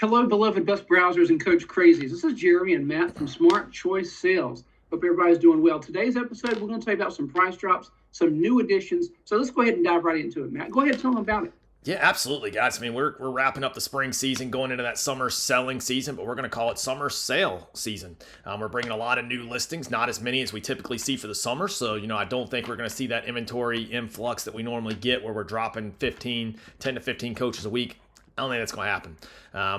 Hello, beloved bus browsers and coach crazies. This is Jeremy and Matt from Smart Choice Sales. Hope everybody's doing well. Today's episode, we're going to tell you about some price drops, some new additions. So let's go ahead and dive right into it, Matt. Go ahead and tell them about it. Yeah, absolutely, guys. I mean, we're wrapping up the spring season, going into that summer selling season, but we're going to call it summer sale season. We're bringing a lot of new listings, not as many as we typically see for the summer. So, I don't think we're going to see that inventory influx that we normally get where we're dropping 10 to 15 coaches a week. I don't think that's going to happen.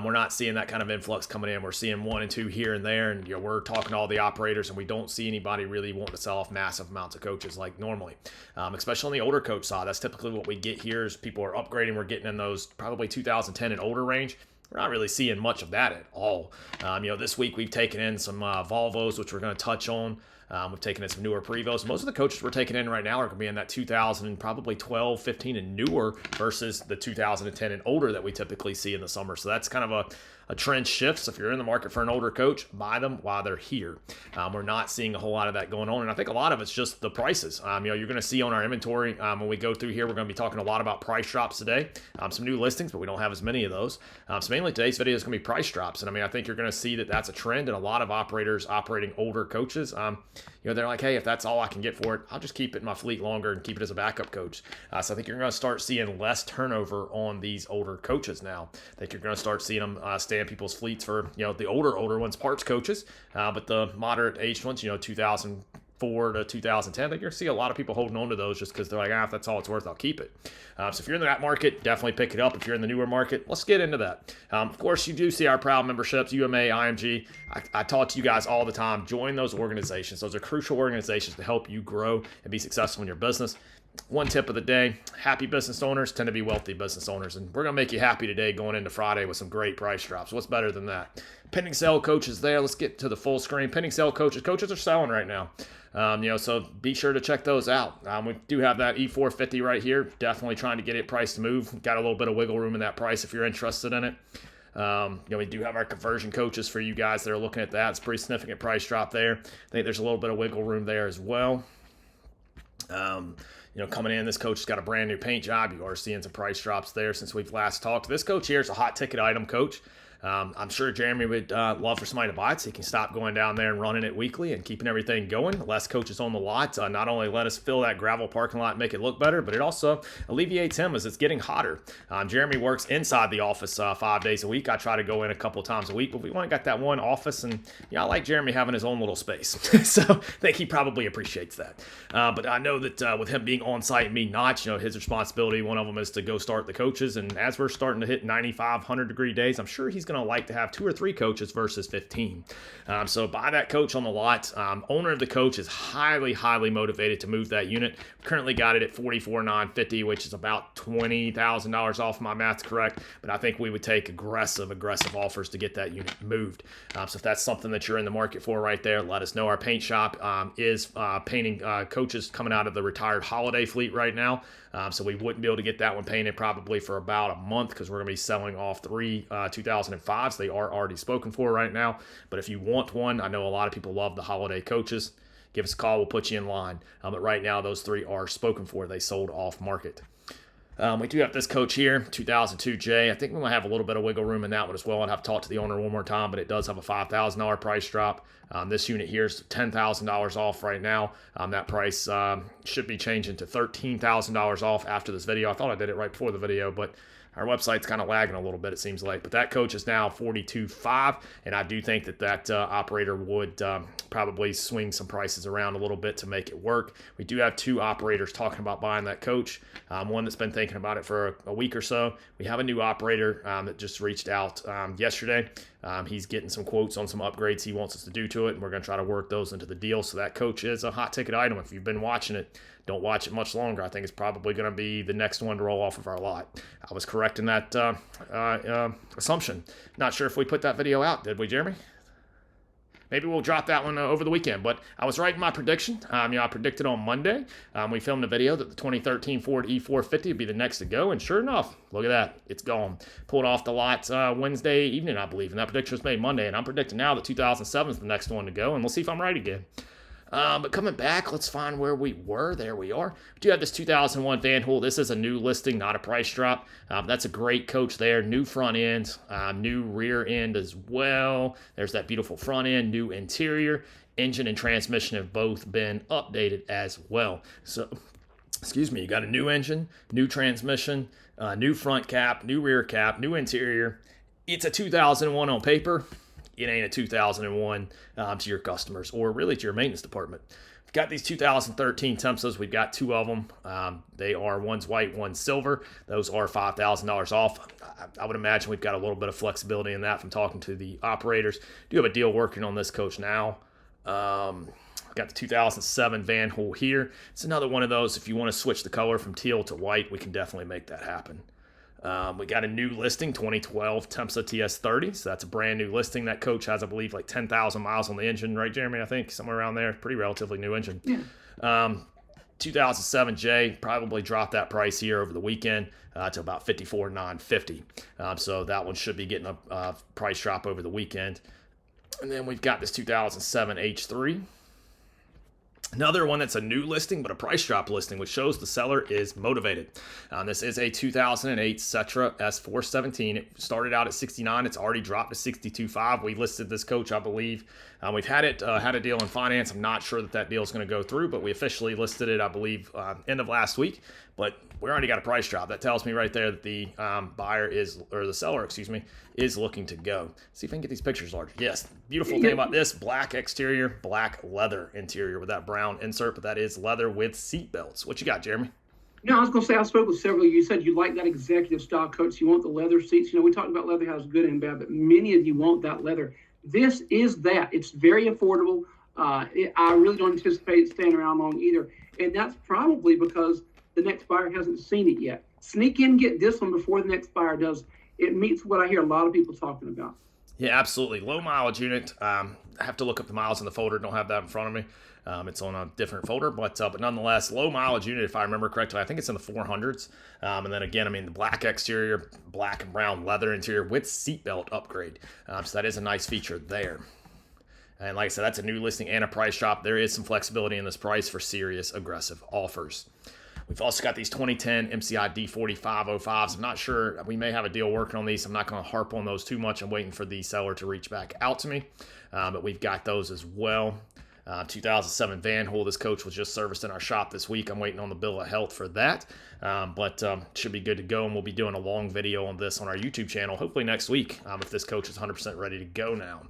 We're not seeing that kind of influx coming in. We're seeing one and two here and there, and we're talking to all the operators, and we don't see anybody really wanting to sell off massive amounts of coaches like normally, especially on the older coach side. That's typically what we get here is people are upgrading. We're getting in those probably 2010 and older range. We're not really seeing much of that at all. This week we've taken in some Volvos, which we're going to touch on. We've taken in some newer Prevost. Most of the coaches we're taking in right now are going to be in that 2000 and probably 12, 15 and newer versus the 2010 and older that we typically see in the summer. So that's kind of a trend shift. So if you're in the market for an older coach, buy them while they're here. We're not seeing a whole lot of that going on. And I think a lot of it's just the prices. You're going to see on our inventory when we go through here, we're going to be talking a lot about price drops today. Some new listings, but we don't have as many of those. So mainly today's video is going to be price drops. And I think you're going to see that that's a trend and a lot of operators operating older coaches. They're like, hey, if that's all I can get for it, I'll just keep it in my fleet longer and keep it as a backup coach. So I think you're going to start seeing less turnover on these older coaches now. I think you're going to start seeing them stay in people's fleets for, the older ones, parts coaches, but the moderate aged ones, 2004 to 2010, I think you're going to see a lot of people holding on to those just because they're like, if that's all it's worth, I'll keep it. So if you're in that market, definitely pick it up. If you're in the newer market, let's get into that. Of course, you do see our proud memberships, UMA, IMG. I talk to you guys all the time. Join those organizations. Those are crucial organizations to help you grow and be successful in your business. One tip of the day, happy business owners tend to be wealthy business owners. And we're going to make you happy today going into Friday with some great price drops. What's better than that? Pending sale coaches there. Let's get to the full screen. Pending sale coaches. Coaches are selling right now. So be sure to check those out. We do have that E450 right here. Definitely trying to get it priced to move. Got a little bit of wiggle room in that price if you're interested in it. We do have our conversion coaches for you guys that are looking at that. It's a pretty significant price drop there. I think there's a little bit of wiggle room there as well. Coming in, this coach has got a brand new paint job. You are seeing some price drops there since we've last talked. This coach here is a hot ticket item coach. I'm sure Jeremy would love for somebody to buy it so he can stop going down there and running it weekly and keeping everything going. Less coaches on the lot not only let us fill that gravel parking lot and make it look better, but it also alleviates him as it's getting hotter. Jeremy works inside the office 5 days a week. I try to go in a couple times a week, but we only got that one office, and I like Jeremy having his own little space. So I think he probably appreciates that. But I know that with him being on site and me not, his responsibility, one of them is to go start the coaches. And as we're starting to hit 95, 100-degree days, I'm sure he's going to like to have 2 or 3 coaches versus 15. So buy that coach on the lot. Owner of the coach is highly motivated to move that unit. Currently got it at $44,950, which is about $20,000 off. My math's correct, but I think we would take aggressive offers to get that unit moved. So if that's something that you're in the market for right there, let us know. Our paint shop is painting coaches coming out of the retired holiday fleet right now. So we wouldn't be able to get that one painted probably for about a month because we're going to be selling off 3 2005s. They are already spoken for right now. But if you want one, I know a lot of people love the holiday coaches. Give us a call. We'll put you in line. But right now, those 3 are spoken for. They sold off market. We do have this coach here, 2002J. I think we might have a little bit of wiggle room in that one as well. I'd have to talk to the owner one more time, but it does have a $5,000 price drop. This unit here is $10,000 off right now. That price should be changing to $13,000 off after this video. I thought I did it right before the video, but our website's kind of lagging a little bit, it seems like. But that coach is now $42,500, and I do think that operator would probably swing some prices around a little bit to make it work. We do have 2 operators talking about buying that coach. One that's been thinking about it for a week or so. We have a new operator that just reached out yesterday. He's getting some quotes on some upgrades he wants us to do to it, and we're going to try to work those into the deal. So that coach is a hot ticket item. If you've been watching it, don't watch it much longer. I think it's probably going to be the next one to roll off of our lot. I was correct in that assumption. Not sure if we put that video out, did we, Jeremy? Maybe we'll drop that one over the weekend, but I was right in my prediction. I predicted on Monday. We filmed a video that the 2013 Ford E450 would be the next to go, and sure enough, look at that. It's gone. Pulled off the lot Wednesday evening, I believe, and that prediction was made Monday, and I'm predicting now that 2007 is the next one to go, and we'll see if I'm right again. But coming back, let's find where we were. There we are. We do have this 2001 Van Hool. This is a new listing, not a price drop. That's a great coach there. New front end, new rear end as well. There's that beautiful front end, new interior. Engine and transmission have both been updated as well. So, excuse me, you got a new engine, new transmission, new front cap, new rear cap, new interior. It's a 2001 on paper. It ain't a 2001 to your customers or really to your maintenance department. We've got these 2013 Tempsas. We've got two of them. They are, one's white, one's silver. Those are $5,000 off. I would imagine we've got a little bit of flexibility in that from talking to the operators. Do have a deal working on this coach now. Got the 2007 Van Hool here. It's another one of those. If you want to switch the color from teal to white, we can definitely make that happen. We got a new listing, 2012 Tempsa TS30. So that's a brand new listing. That coach has, I believe, like 10,000 miles on the engine, right, Jeremy? I think somewhere around there. Pretty relatively new engine. Yeah. 2007 J, probably dropped that price here over the weekend to about $54,950. So that one should be getting a price drop over the weekend. And then we've got this 2007 H3. Another one that's a new listing, but a price drop listing, which shows the seller is motivated. This is a 2008 Setra S417. It started out at $69. It's already dropped to $62.5. We listed this coach, I believe. We've had a deal in finance. I'm not sure that deal is going to go through, but we officially listed it, I believe, end of last week. But we already got a price drop. That tells me right there that the the seller, is looking to go. See if I can get these pictures larger. Yes, beautiful thing about this, black exterior, black leather interior with that brown insert, but that is leather with seat belts. What you got, Jeremy? No, I was going to say, I spoke with several of you. You said you like that executive style coach. You want the leather seats. We talked about leather, how it's good and bad, but many of you want that leather. This is that. It's very affordable. I really don't anticipate it staying around long either. And that's probably because the next buyer hasn't seen it yet. Sneak in, get this one before the next buyer does. It meets what I hear a lot of people talking about. Yeah, absolutely. Low mileage unit. I have to look up the miles in the folder. Don't have that in front of me. It's on a different folder, but nonetheless, low mileage unit, if I remember correctly. I think it's in the 400s. And then again, the black exterior, black and brown leather interior with seatbelt upgrade. So that is a nice feature there. And like I said, that's a new listing and a price drop. There is some flexibility in this price for serious aggressive offers. We've also got these 2010 MCI D4505s. I'm not sure. We may have a deal working on these. I'm not going to harp on those too much. I'm waiting for the seller to reach back out to me. But we've got those as well. 2007 Van Hool. This coach was just serviced in our shop this week. I'm waiting on the bill of health for that. But should be good to go. And we'll be doing a long video on this on our YouTube channel, hopefully next week, if this coach is 100% ready to go now.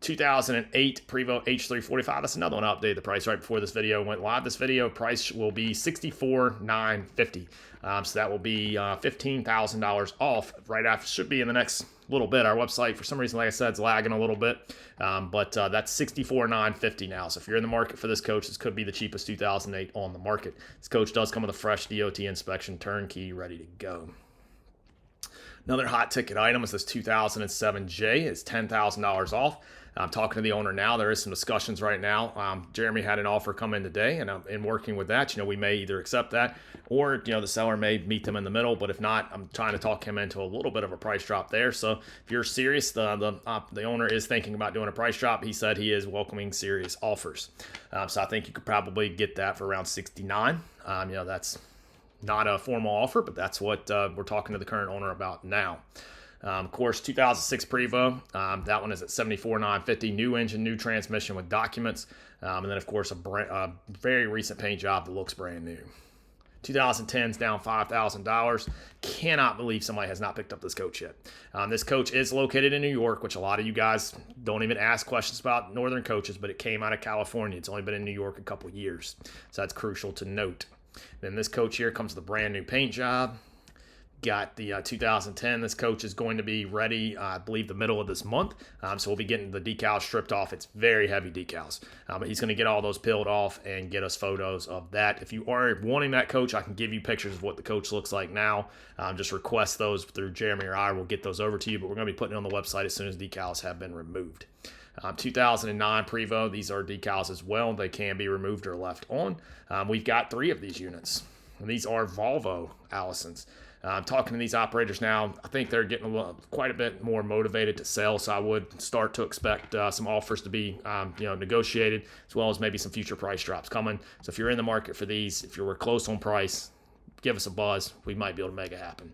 2008 Prevost H345. That's another one I updated the price right before this video went live. This video price will be $64,950. So that will be $15,000 off right after. Should be in the next little bit. Our website, for some reason, like I said, is lagging a little bit. But that's $64,950 now. So if you're in the market for this coach, this could be the cheapest 2008 on the market. This coach does come with a fresh DOT inspection, turnkey, ready to go. Another hot ticket item is this 2007 J. It's $10,000 off. I'm talking to the owner now. There is some discussions right now. Jeremy had an offer come in today, and in working with that, we may either accept that or, the seller may meet them in the middle. But if not, I'm trying to talk him into a little bit of a price drop there. So if you're serious, the owner is thinking about doing a price drop. He said he is welcoming serious offers. So I think you could probably get that for around $69,000. That's not a formal offer, but that's what we're talking to the current owner about now. Of course, 2006 Prevost, that one is at $74,950. New engine, new transmission with documents. And then, of course, a very recent paint job that looks brand new. 2010's down $5,000. Cannot believe somebody has not picked up this coach yet. This coach is located in New York, which a lot of you guys don't even ask questions about northern coaches, but it came out of California. It's only been in New York a couple years. So that's crucial to note. Then this coach here comes with a brand new paint job. Got the 2010. This coach is going to be ready, I believe, the middle of this month. So we'll be getting the decals stripped off. It's very heavy decals. But he's going to get all those peeled off and get us photos of that. If you are wanting that coach, I can give you pictures of what the coach looks like now. Just request those through Jeremy or I. We'll get those over to you. But we're going to be putting it on the website as soon as decals have been removed. 2009 Prevost. These are decals as well. They can be removed or left on. We've got 3 of these units. And these are Volvo Allisons. Talking to these operators now, I think they're getting quite a bit more motivated to sell. So I would start to expect some offers to be, negotiated, as well as maybe some future price drops coming. So if you're in the market for these, if you're close on price, give us a buzz. We might be able to make it happen.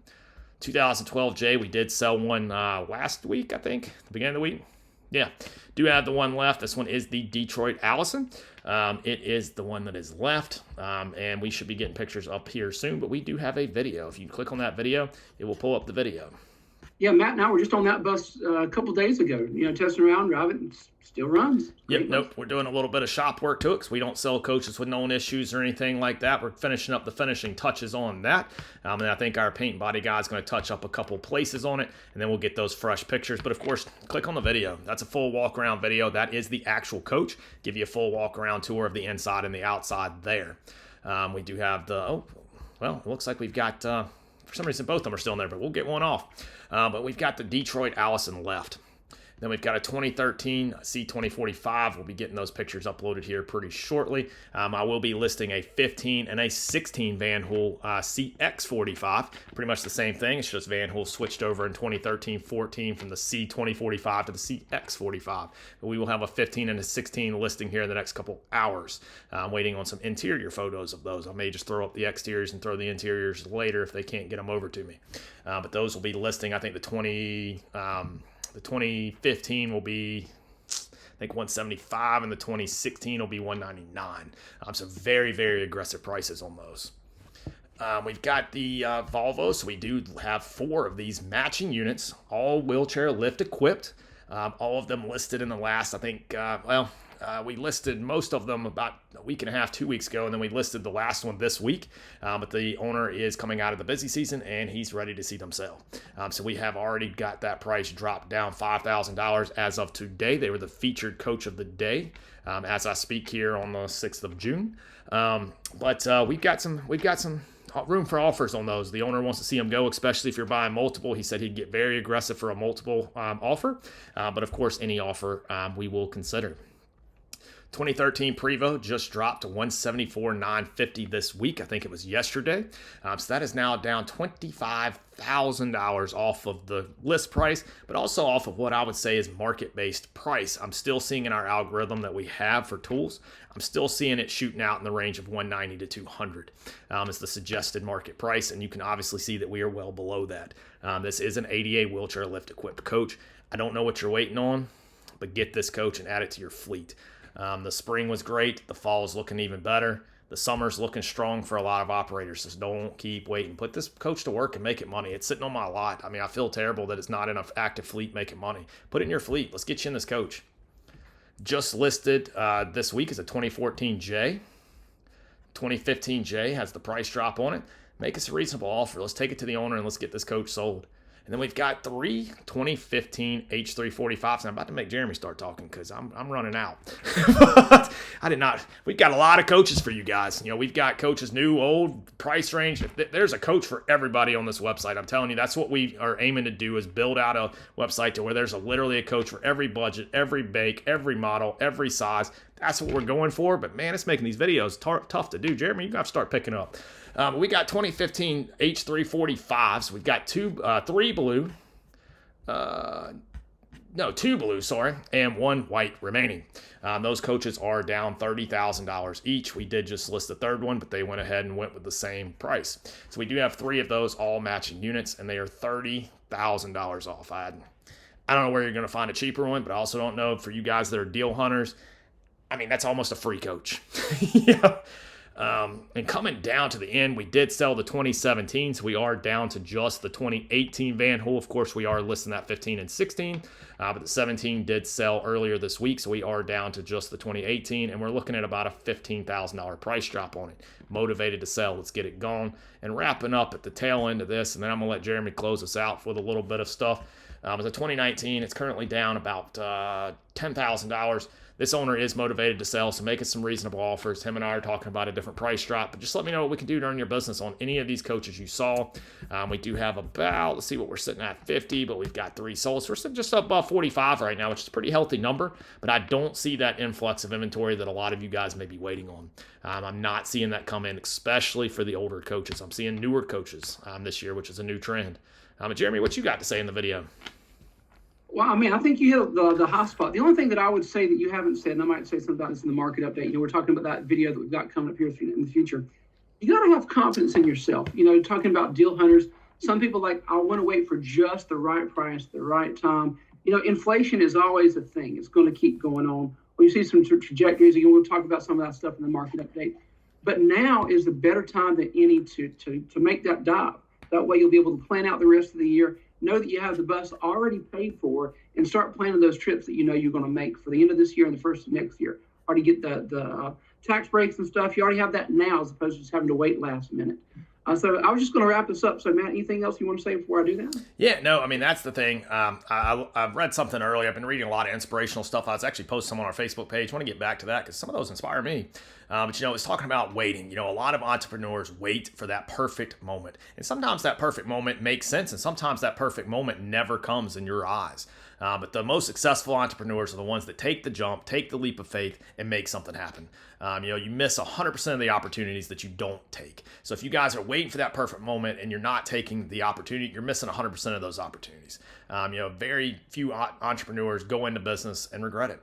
2012 J, we did sell one last week, I think, the beginning of the week. Yeah, do have the one left. This one is the Detroit Allison. It is the one that is left, and we should be getting pictures up here soon, but we do have a video. If you click on that video, it will pull up the video. Yeah, Matt and I were just on that bus a couple days ago, testing around, driving. It still runs. Yep, nope. We're doing a little bit of shop work to it because we don't sell coaches with known issues or anything like that. We're finishing up the finishing touches on that. And I think our paint and body guy is going to touch up a couple places on it, and then we'll get those fresh pictures. But, of course, click on the video. That's a full walk-around video. That is the actual coach. Give you a full walk-around tour of the inside and the outside there. We do have it looks like we've got, for some reason, both of them are still in there, but we'll get one off. But we've got the Detroit Allison left. Then we've got a 2013 C2045. We'll be getting those pictures uploaded here pretty shortly. I will be listing a 15 and a 16 Van Hool CX45. Pretty much the same thing. It's just Van Hool switched over in 2013-14 from the C2045 to the CX45. But we will have a 15 and a 16 listing here in the next couple hours. I'm waiting on some interior photos of those. I may just throw up the exteriors and throw the interiors later if they can't get them over to me. But those will be listing, I think, the 2015 will be, I think, 175, and the 2016 will be 199. So very, very aggressive prices on those. We've got the Volvo, so we do have 4 of these matching units, all wheelchair lift equipped. All of them listed in the last, I think, we listed most of them about a week and a half, 2 weeks ago, and then we listed the last one this week. But the owner is coming out of the busy season, and he's ready to see them sell. So we have already got that price dropped down $5,000 as of today. They were the featured coach of the day as I speak here on the 6th of June. But we've got some room for offers on those. The owner wants to see them go, especially if you're buying multiple. He said he'd get very aggressive for a multiple offer. But of course, any offer we will consider. 2013 Prevost just dropped to $174,950 this week. I think it was yesterday. So that is now down $25,000 off of the list price, but also off of what I would say is market-based price. I'm still seeing in our algorithm that we have for tools, I'm still seeing it shooting out in the range of $190 to $200 is the suggested market price, and you can obviously see that we are well below that. This is an ADA wheelchair lift equipped coach. I don't know what you're waiting on, but get this coach and add it to your fleet. The spring was great. The fall is looking even better. The summer's looking strong for a lot of operators. So don't keep waiting. Put this coach to work and make it money. It's sitting on my lot. I mean, I feel terrible that it's not in an active fleet making money. Put it in your fleet. Let's get you in this coach. Just listed this week is a 2014 J. 2015 J has the price drop on it. Make us a reasonable offer. Let's take it to the owner and let's get this coach sold. And then we've got 3 2015 H345s. And I'm about to make Jeremy start talking because I'm running out. I did not. We've got a lot of coaches for you guys. We've got coaches, new, old, price range. There's a coach for everybody on this website. I'm telling you, that's what we are aiming to do, is build out a website to where there's literally a coach for every budget, every make, every model, every size. That's what we're going for. But, man, it's making these videos tough to do. Jeremy, you're going to have to start picking up. We got 2015 H345s. We've got 2 blue, and 1 white remaining. Those coaches are down $30,000 each. We did just list the third one, but they went ahead and went with the same price. So we do have 3 of those all matching units, and they are $30,000 off. I don't know where you're going to find a cheaper one, but I also don't know for you guys that are deal hunters. I mean, that's almost a free coach. Yeah. And coming down to the end, we did sell the 2017, so we are down to just the 2018 Van Hool. Of course, we are listing that 15 and 16, but the 17 did sell earlier this week, so we are down to just the 2018, and we're looking at about a $15,000 price drop on it. Motivated to sell. Let's get it going. And wrapping up at the tail end of this, and then I'm going to let Jeremy close us out with a little bit of stuff. It's a 2019. It's currently down about $10,000. This owner is motivated to sell, so make us some reasonable offers. Him and I are talking about a different price drop, but just let me know what we can do to earn your business on any of these coaches you saw. We do have about, let's see what we're sitting at, 50, but we've got 3 sold. So we're sitting just above 45 right now, which is a pretty healthy number, but I don't see that influx of inventory that a lot of you guys may be waiting on. I'm not seeing that come in, especially for the older coaches. I'm seeing newer coaches this year, which is a new trend. But Jeremy, what you got to say in the video? Well, I mean, I think you hit the hot spot. The only thing that I would say that you haven't said, and I might say something about this in the market update, we're talking about that video that we've got coming up here in the future. You got to have confidence in yourself. Talking about deal hunters, some people I want to wait for just the right price, the right time. Inflation is always a thing. It's going to keep going on. We see some trajectories. We'll talk about some of that stuff in the market update. But now is the better time than any to make that dive. That way you'll be able to plan out the rest of the year, know that you have the bus already paid for, and start planning those trips that you're going to make for the end of this year and the first of next year. Already get the tax breaks and stuff. You already have that now as opposed to just having to wait last minute. So I was just going to wrap this up. So, Matt, anything else you want to say before I do that? Yeah, no, I mean, that's the thing. I've read something earlier. I've been reading a lot of inspirational stuff. I was actually posting some on our Facebook page. I want to get back to that because some of those inspire me. But, it's talking about waiting. A lot of entrepreneurs wait for that perfect moment. And sometimes that perfect moment makes sense, and sometimes that perfect moment never comes in your eyes. But the most successful entrepreneurs are the ones that take the jump, take the leap of faith, and make something happen. You miss 100% of the opportunities that you don't take. So if you guys are waiting for that perfect moment and you're not taking the opportunity, you're missing 100% of those opportunities. Very few entrepreneurs go into business and regret it.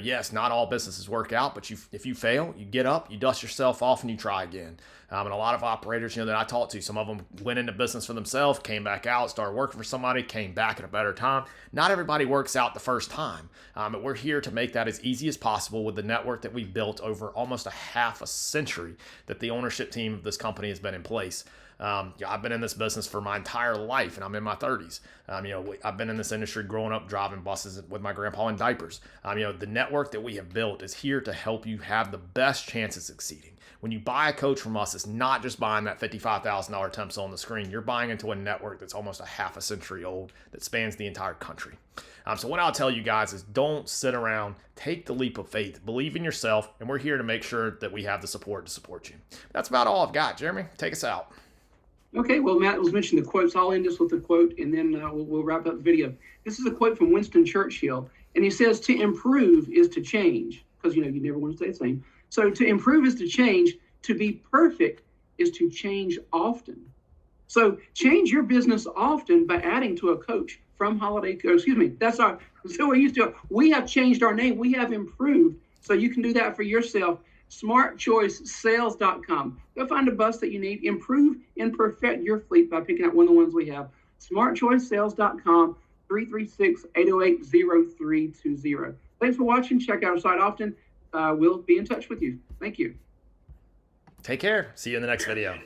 Yes, not all businesses work out, but if you fail, you get up, you dust yourself off, and you try again. And a lot of operators, that I talked to, some of them went into business for themselves, came back out, started working for somebody, came back at a better time. Not everybody works out the first time, but we're here to make that as easy as possible with the network that we've built over almost a half a century that the ownership team of this company has been in place. I've been in this business for my entire life, and I'm in my 30s. I've been in this industry growing up driving buses with my grandpa in diapers. The network that we have built is here to help you have the best chance of succeeding. When you buy a coach from us, it's not just buying that $55,000 temp on the screen. You're buying into a network that's almost a half a century old that spans the entire country. So what I'll tell you guys is don't sit around, take the leap of faith, believe in yourself, and we're here to make sure that we have the support to support you. That's about all I've got. Jeremy, take us out. Okay, well, Matt was mentioning the quotes. I'll end this with a quote, and then we'll wrap up the video. This is a quote from Winston Churchill, and he says, to improve is to change, because, you never want to stay the same. So to improve is to change. To be perfect is to change often. So change your business often by adding to a coach from we have changed our name. We have improved. So you can do that for yourself. SmartChoiceSales.com. Go find a bus that you need. Improve and perfect your fleet by picking out one of the ones we have. SmartChoiceSales.com, 336-808-0320. Thanks for watching. Check out our site often. We'll be in touch with you. Thank you. Take care. See you in the next video.